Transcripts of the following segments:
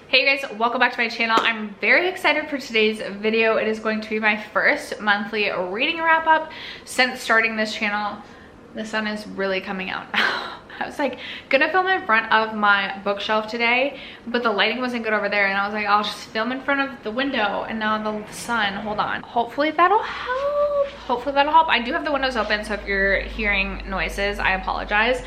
Hey guys, welcome back to my channel. I'm very excited for today's video. It is going to be my first monthly reading wrap up since starting this channel. The sun is really coming out. I was like gonna film in front of my bookshelf today, but the lighting wasn't good over there, and I was like, I'll just film in front of the window, and now the sun, hold on. Hopefully that'll help. Hopefully that'll help. I do have the windows open, so if you're hearing noises, I apologize.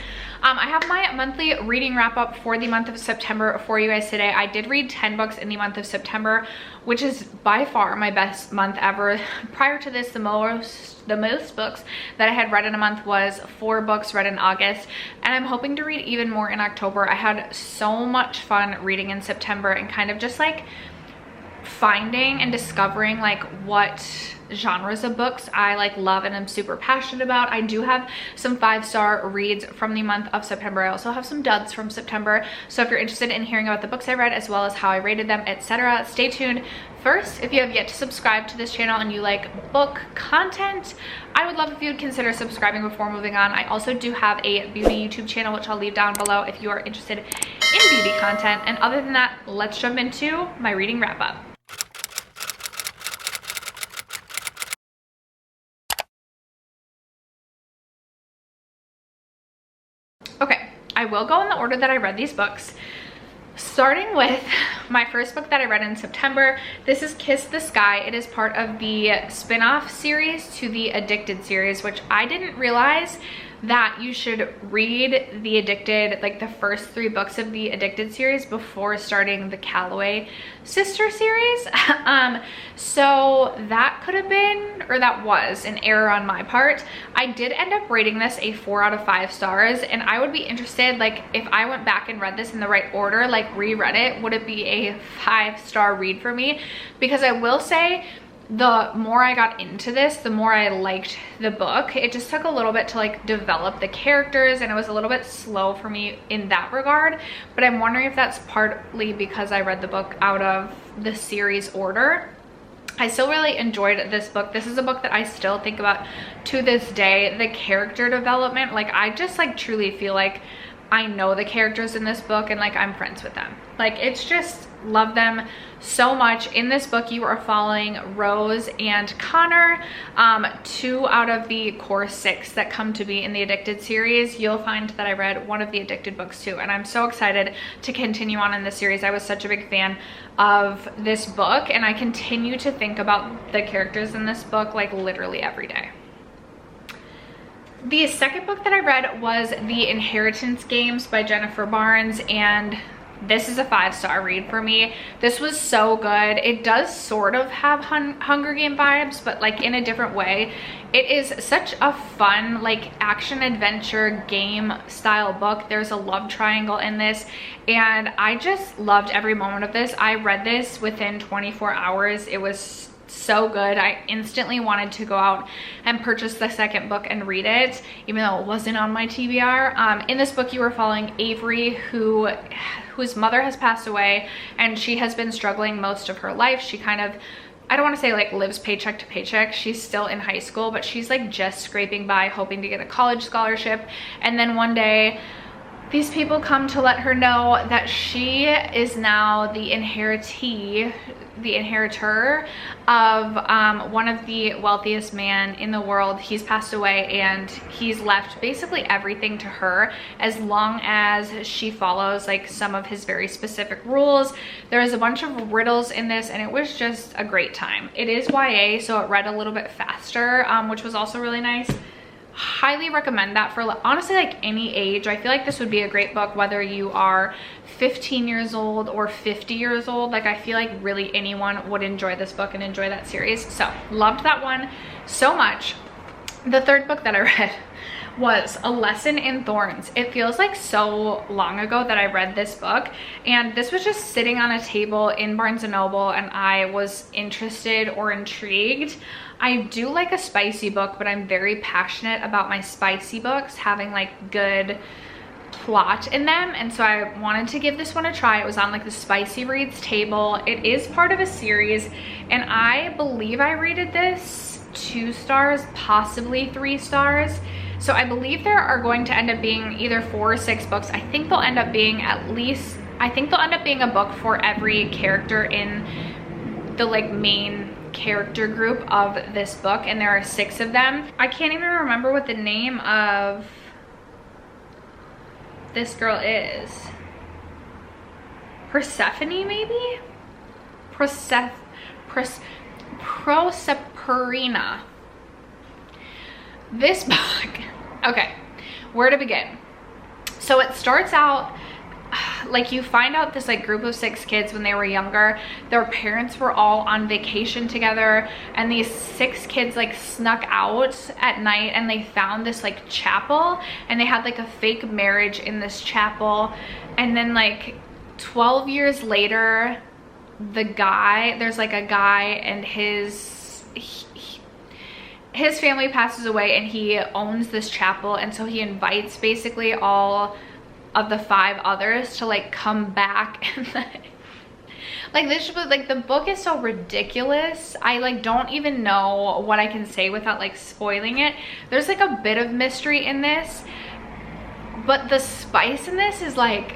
I have my monthly reading wrap up for the month of September for you guys today. I did read 10 books in the month of September, which is by far my best month ever. Prior to this, the most books that I had read in a month was 4 books read in August, and I'm hoping to read even more in October. I had so much fun reading in September and kind of just like finding and discovering like what genres of books I like love and I'm super passionate about. I do have some 5-star reads from the month of September. I also have some duds from September, so if you're interested in hearing about the books I read as well as how I rated them, etc., stay tuned. First, if you have yet to subscribe to this channel and you like book content, I would love if you would consider subscribing before moving on. I also do have a beauty YouTube channel, which I'll leave down below if you are interested in beauty content. And other than that, let's jump into my reading wrap up. Okay, I will go in the order that I read these books, starting with my first book that I read in September. This is Kiss the Sky. It is part of the spin-off series to the Addicted series, which I didn't realize that you should read the Addicted, like the first 3 books of the Addicted series before starting the Calloway sister series. So that could have been, or that was an error on my part. I did end up rating this a 4 out of 5 stars, and I would be interested, like if I went back and read this in the right order, like reread it, would it be a 5-star read for me? Because I will say, the more I got into this, the more I liked the book. It just took a little bit to like develop the characters, and it was a little bit slow for me in that regard, but I'm wondering if that's partly because I read the book out of the series order. I still really enjoyed this book. This is a book that I still think about to this day. The character development, like I just like truly feel like I know the characters in this book and like I'm friends with them. Like it's just, love them so much. In this book you are following Rose and Connor, 2 out of the core 6 that come to be in the Addicted series. You'll find that I read one of the Addicted books too, and I'm so excited to continue on in this series. I was such a big fan of this book, and I continue to think about the characters in this book like literally every day. The second book that I read was The Inheritance Games by Jennifer Barnes, and this is a 5-star read for me. This was so good. It does sort of have Hunger Game vibes, but like in a different way. It is such a fun like action adventure game style book. There's a love triangle in this, and I just loved every moment of this. I read this within 24 hours. It was so good. I instantly wanted to go out and purchase the second book and read it, even though it wasn't on my TBR. In this book you were following Avery, whose mother has passed away, and she has been struggling most of her life. She kind of, I don't want to say like lives paycheck to paycheck. She's still in high school, but she's like just scraping by, hoping to get a college scholarship. And then one day these people come to let her know that she is now the inheritor of one of the wealthiest men in the world. He's passed away, and he's left basically everything to her as long as she follows like some of his very specific rules. There's a bunch of riddles in this, and it was just a great time. It is YA, so it read a little bit faster, which was also really nice. Highly recommend that for honestly like any age. I feel like this would be a great book whether you are 15 years old or 50 years old. Like I feel like really anyone would enjoy this book and enjoy that series. So loved that one so much. The third book that I read was A Lesson in Thorns. It feels like so long ago that I read this book, and this was just sitting on a table in Barnes & Noble, and I was interested or intrigued. I do like a spicy book, but I'm very passionate about my spicy books having like good plot in them, and so I wanted to give this one a try. It was on like the spicy reads table. It is part of a series, and I believe I rated this 2 stars, possibly 3 stars. So I believe there are going to end up being either 4 or 6 books. I think they'll end up being at least I think there'll end up being a book for every character in the like main character group of this book, and there are 6 of them. I can't even remember what the name of this girl is. Persephone, maybe? Proserpina. This book, okay, where to begin? So it starts out like you find out this like group of 6 kids when they were younger, their parents were all on vacation together, and these 6 kids like snuck out at night and they found this like chapel, and they had like a fake marriage in this chapel. And then like 12 years later, there's like a guy and his family passes away, and he owns this chapel, and so he invites basically all of the 5 others to like come back. And like this, like the book is so ridiculous. I like don't even know what I can say without like spoiling it. There's like a bit of mystery in this, but the spice in this is like,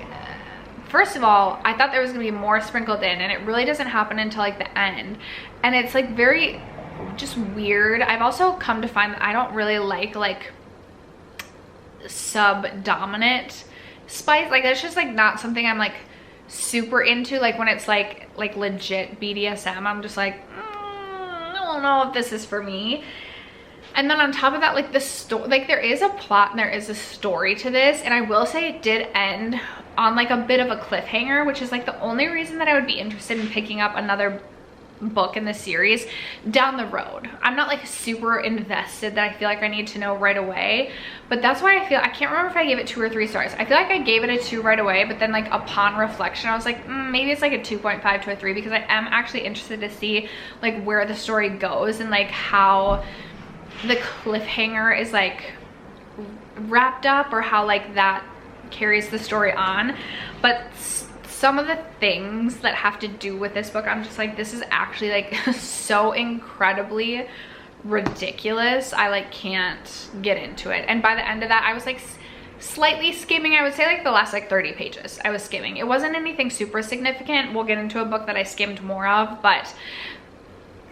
first of all, I thought there was gonna be more sprinkled in, and it really doesn't happen until like the end, and it's like very just weird. I've also come to find that I don't really like subdominant spice. Like that's just like not something I'm like super into. Like when it's like legit BDSM, I'm just like I don't know if this is for me. And then on top of that, like the story, like there is a plot and there is a story to this, and I will say it did end on like a bit of a cliffhanger, which is like the only reason that I would be interested in picking up another book in the series down the road. I'm not like super invested that I feel like I need to know right away, but that's why I can't remember if I gave it 2 or 3 stars. I feel like I gave it a 2 right away, but then like upon reflection I was like maybe it's like a 2.5 to a 3, because I am actually interested to see like where the story goes and like how the cliffhanger is like wrapped up, or how like that carries the story on. But some of the things that have to do with this book, I'm just like, this is actually like so incredibly ridiculous. I like can't get into it. And by the end of that, I was like slightly skimming. I would say like the last like 30 pages I was skimming. It wasn't anything super significant. We'll get into a book that I skimmed more of, but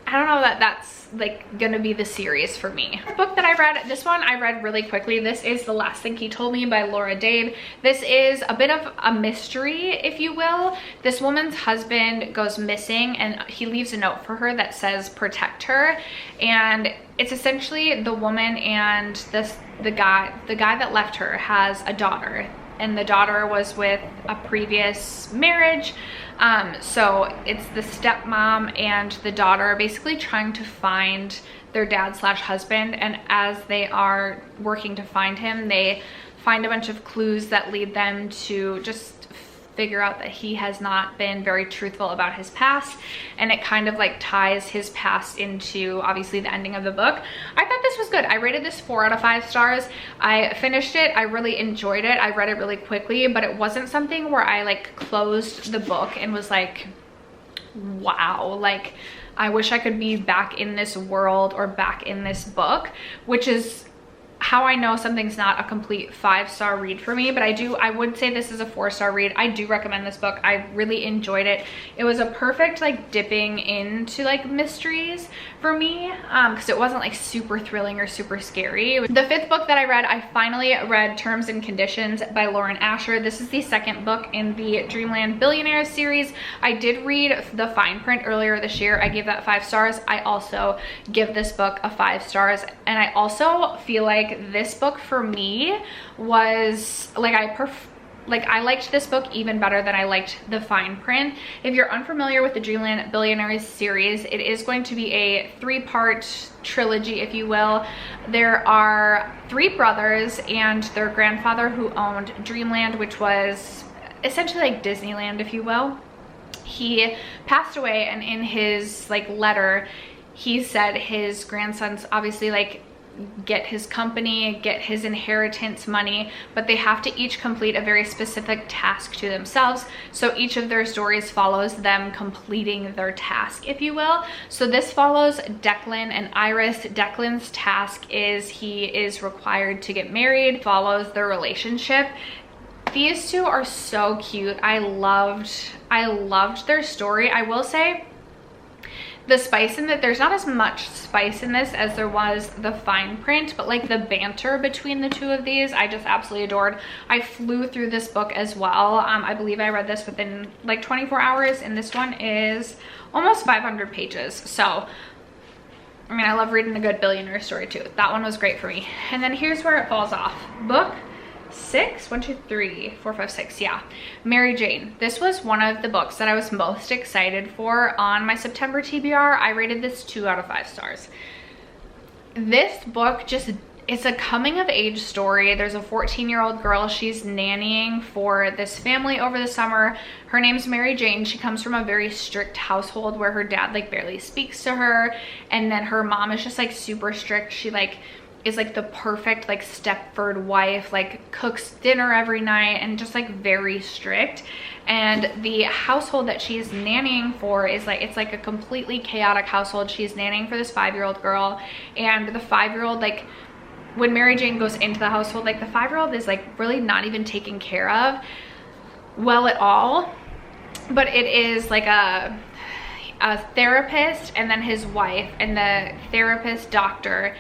I don't know that that's like gonna be the series for me. The book that I read, this one I read really quickly. This is The Last Thing He Told Me by Laura Dade. This is a bit of a mystery, if you will. This woman's husband goes missing, and he leaves a note for her that says protect her, and it's essentially the woman and the guy that left her has a daughter, and the daughter was with a previous marriage. So it's the stepmom and the daughter basically trying to find their dad / husband, and as they are working to find him, they find a bunch of clues that lead them to just figure out that he has not been very truthful about his past, and it kind of like ties his past into obviously the ending of the book. I thought this was good. I rated this 4 out of 5 stars. I finished it. I really enjoyed it. I read it really quickly, but it wasn't something where I like closed the book and was like, wow, like I wish I could be back in this world or back in this book, which is how I know something's not a complete 5-star read for me. But I would say this is a 4-star read. I do recommend this book. I really enjoyed it. It was a perfect like dipping into like mysteries for me, because it wasn't like super thrilling or super scary. The 5th book that I read, I finally read Terms and Conditions by Lauren Asher. This is the 2nd book in the Dreamland Billionaires series. I did read The Fine Print earlier this year. I gave that 5 stars. I also give this book a 5 stars, and I also feel like this book for me was like I liked this book even better than I liked The Fine Print. If you're unfamiliar with the Dreamland Billionaires series, it is going to be a 3-part trilogy, if you will. There are 3 brothers and their grandfather who owned Dreamland, which was essentially like Disneyland, if you will. He passed away, and in his like letter, he said his grandsons obviously like get his company, get his inheritance money, but they have to each complete a very specific task to themselves. So each of their stories follows them completing their task, if you will. So this follows Declan and Iris. Declan's task is he is required to get married, follows their relationship. These two are so cute. I loved their story. I will say the spice in that, there's not as much spice in this as there was the fine print, but like the banter between the two of these, I just absolutely adored. I flew through this book as well. I believe I read this within like 24 hours, and this one is almost 500 pages. So, I mean, I love reading a good billionaire story too. That one was great for me. And then here's where it falls off. Book 6, 1, 2, 3, 4, 5, 6, yeah. Mary Jane. This was one of the books that I was most excited for on my September TBR. I rated this 2 out of 5 stars. This book just, it's a coming of age story. There's a 14-year-old girl. She's nannying for this family over the summer. Her name's Mary Jane. She comes from a very strict household where her dad like barely speaks to her. And then her mom is just like super strict. She like is like the perfect like Stepford wife, like cooks dinner every night and just like very strict. And the household that she's nannying for is like, it's like a completely chaotic household. She's nannying for this 5-year-old girl, and the 5-year-old, like when Mary Jane goes into the household, like the 5-year-old is like really not even taken care of well at all. But it is like a therapist and then his wife, and the therapist doctor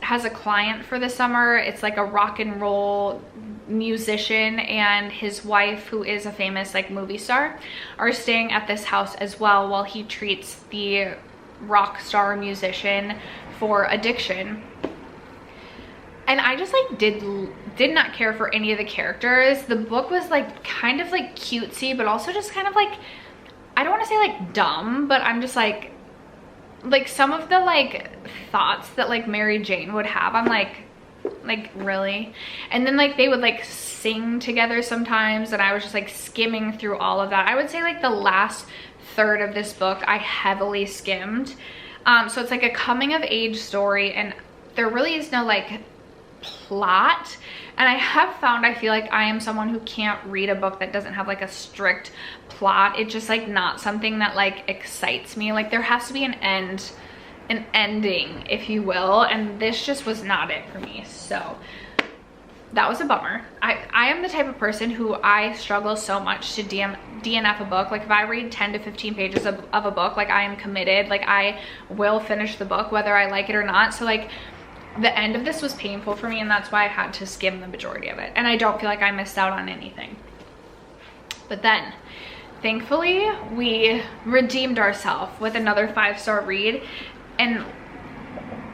has a client for the summer. It's like a rock and roll musician, and his wife, who is a famous like movie star, are staying at this house as well while he treats the rock star musician for addiction. And I just like did not care for any of the characters. The book was like kind of like cutesy, but also just kind of like, I don't want to say like dumb, but I'm just like some of the like thoughts that like Mary Jane would have, I'm like really? And then like they would like sing together sometimes, and I was just like skimming through all of that. I would say like the last third of this book I heavily skimmed. So it's like a coming of age story, and there really is no like plot. And I have found, I feel like I am someone who can't read a book that doesn't have like a strict plot. It's just like not something that like excites me. Like there has to be an ending, if you will, and this just was not it for me. So that was a bummer. I am the type of person who I struggle so much to DNF a book. Like if I read 10 to 15 pages of a book, like I am committed. Like I will finish the book whether I like it or not. So like the end of this was painful for me, and that's why I had to skim the majority of it. And I don't feel like I missed out on anything. But then, thankfully, we redeemed ourselves with another 5-star read. And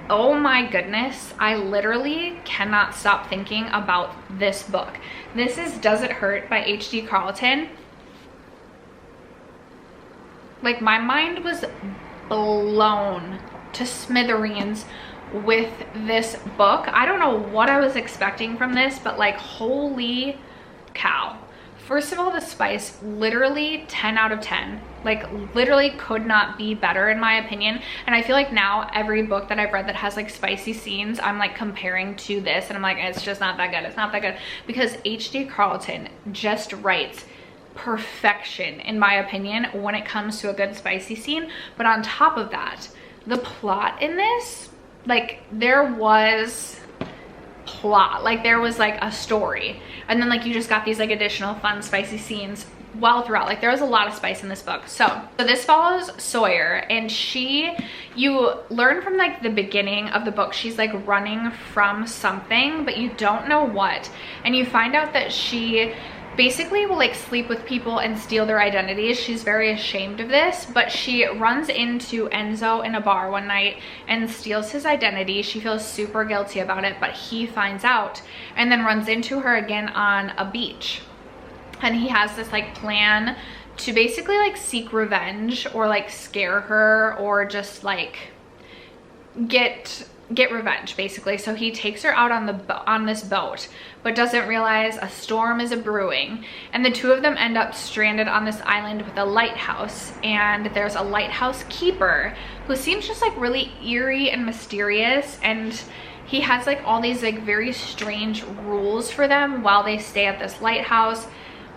oh my goodness, I literally cannot stop thinking about this book. This is Does It Hurt by H.D. Carlton. Like my mind was blown to smithereens with this book. I don't know what I was expecting from this, but like holy cow. First of all, the spice, literally 10 out of 10. Like literally could not be better in my opinion. And I feel like now every book that I've read that has like spicy scenes, I'm like comparing to this, and I'm like, it's just not that good. It's not that good, because H.D. Carlton just writes perfection in my opinion when it comes to a good spicy scene. But on top of that, the plot in this, like there was plot, like there was like a story, and then like you just got these like additional fun spicy scenes well throughout. Like there was a lot of spice in this book. So this follows Sawyer, and you learn from like the beginning of the book, she's like running from something, but you don't know what, and you find out that she basically will like sleep with people and steal their identities. She's very ashamed of this, but she runs into Enzo in a bar one night and steals his identity. She feels super guilty about it, but he finds out and then runs into her again on a beach. And he has this like plan to basically like seek revenge or like scare her or just like get revenge basically. So he takes her out on this boat, but doesn't realize a storm is brewing, and the two of them end up stranded on this island with a lighthouse. And there's a lighthouse keeper who seems just like really eerie and mysterious, and he has like all these like very strange rules for them while they stay at this lighthouse,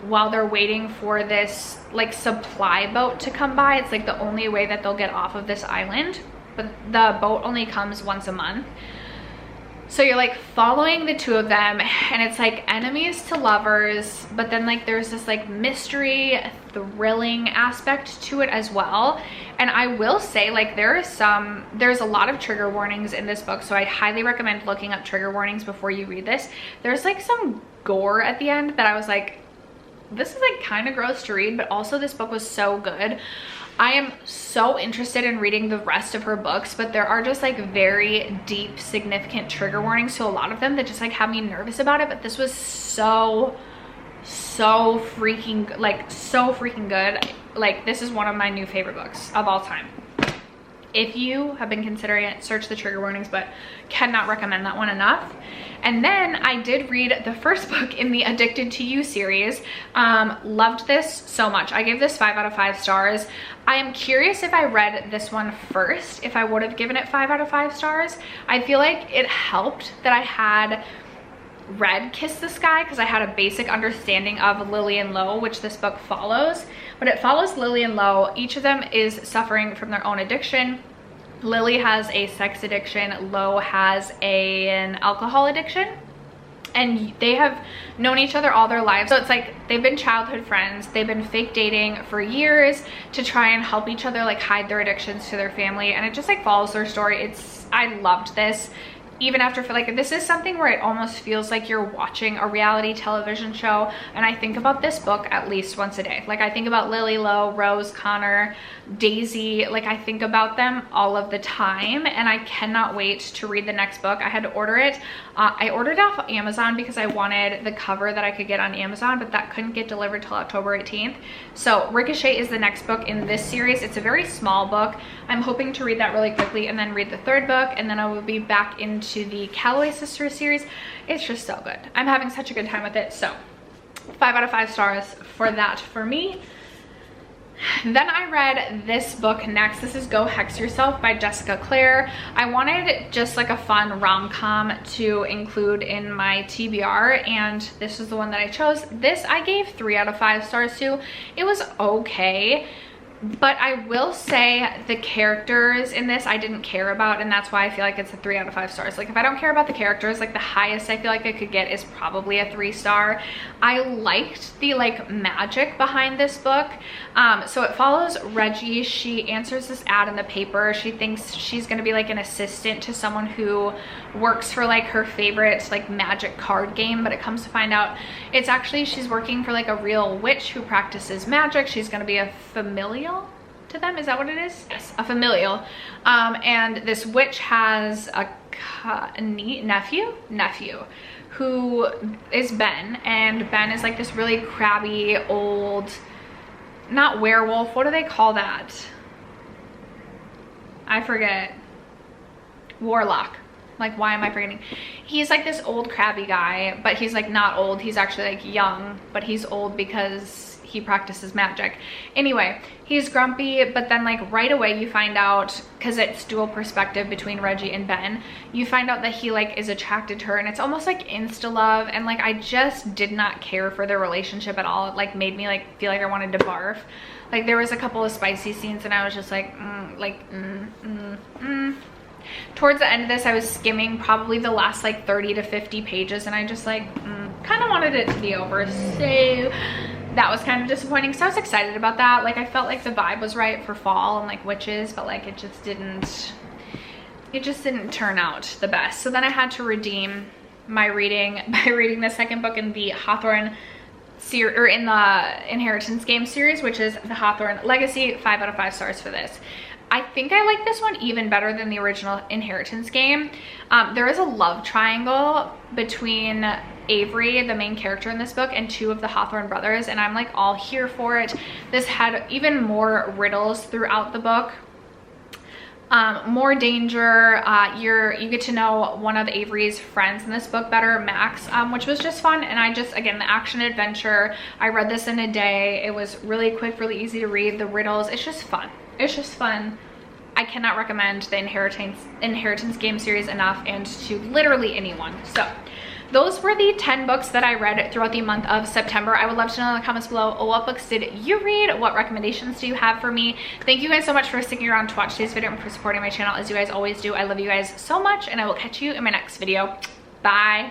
while they're waiting for this like supply boat to come by. It's like the only way that they'll get off of this island, but the boat only comes once a month. So you're like following the two of them, and it's like enemies to lovers, but then like there's this like mystery, thrilling aspect to it as well. And I will say, like, there's a lot of trigger warnings in this book, so I highly recommend looking up trigger warnings before you read this. There's like some gore at the end that I was like, this is like kind of gross to read, but also this book was so good. I am so interested in reading the rest of her books, but there are just like very deep, significant trigger warnings to a lot of them that just like have me nervous about it. But this was so freaking good. Like, this is one of my new favorite books of all time. If you have been considering it, search the trigger warnings, but cannot recommend that one enough. And then I did read the first book in the Addicted to You series. Loved this so much. I gave this 5 out of 5 stars. I am curious if I read this one first, if I would have given it 5 out of 5 stars. I feel like it helped that I had read Kiss the Sky, because I had a basic understanding of Lily and Lo, which this book follows. But it follows Lily and Lo. Each of them is suffering from their own addiction. Lily has a sex addiction, Lo has an alcohol addiction, and they have known each other all their lives. So it's like they've been childhood friends, they've been fake dating for years to try and help each other like hide their addictions to their family, and it just like follows their story. I loved this. Even after, like, this is something where it almost feels like you're watching a reality television show, and I think about this book at least once a day. Like, I think about Lily, Lo, Rose, Connor, Daisy. Like, I think about them all of the time, and I cannot wait to read the next book. I had to order it. I ordered it off Amazon because I wanted the cover that I could get on Amazon, but that couldn't get delivered till October 18th. So Ricochet is the next book in this series. It's a very small book. I'm hoping to read that really quickly and then read the third book, and then I will be back into the Calloway Sisters series. It's just so good. I'm having such a good time with it. So 5 out of 5 stars for that for me. Then I read this book next. This is Go Hex Yourself by Jessica Clare. I wanted just like a fun rom-com to include in my TBR, and this is the one that I chose. This I gave 3 out of 5 stars to. It was okay, but I will say the characters in this I didn't care about, and that's why I feel like it's a 3 out of 5 stars. Like, if I don't care about the characters, like the highest I feel like I could get is probably a 3 star. I liked the like magic behind this book. So it follows Reggie. She answers this ad in the paper. She thinks she's gonna be like an assistant to someone who works for like her favorite like magic card game, but it comes to find out it's actually she's working for like a real witch who practices magic. She's gonna be a familial to them. Is that what it is? Yes, a familial. And this witch has a nephew who is Ben, and Ben is like this really crabby old, not werewolf, what do they call that? I forget. Warlock. Like, why am I forgetting? He's like this old crabby guy, but he's like not old. He's actually like young, but he's old because he practices magic. Anyway, he's grumpy, but then like right away you find out, because it's dual perspective between Reggie and Ben, you find out that he like is attracted to her, and it's almost like insta love, and like I just did not care for their relationship at all. It like made me like feel like I wanted to barf. Like, there was a couple of spicy scenes and I was just like Towards the end of this, I was skimming probably the last like 30 to 50 pages, and I just like kind of wanted it to be over. So that was kind of disappointing. So I was excited about that. Like, I felt like the vibe was right for fall and like witches, but like it just didn't turn out the best. So then I had to redeem my reading by reading the second book in the Hawthorne series, or in the Inheritance Game series, which is the Hawthorne Legacy. 5 out of 5 stars for this. I think I like this one even better than the original Inheritance Game. There is a love triangle between Avery, the main character in this book, and 2 of the Hawthorne brothers, and I'm like all here for it. This had even more riddles throughout the book. More danger. You get to know one of Avery's friends in this book better, Max, which was just fun. And again, the action adventure, I read this in a day. It was really quick, really easy to read. The riddles, it's just fun. It's just fun. I cannot recommend the Inheritance Game series enough, and to literally anyone. So those were the 10 books that I read throughout the month of September. I would love to know in the comments below, what books did you read? What recommendations do you have for me? Thank you guys so much for sticking around to watch today's video and for supporting my channel as you guys always do. I love you guys so much, and I will catch you in my next video. Bye.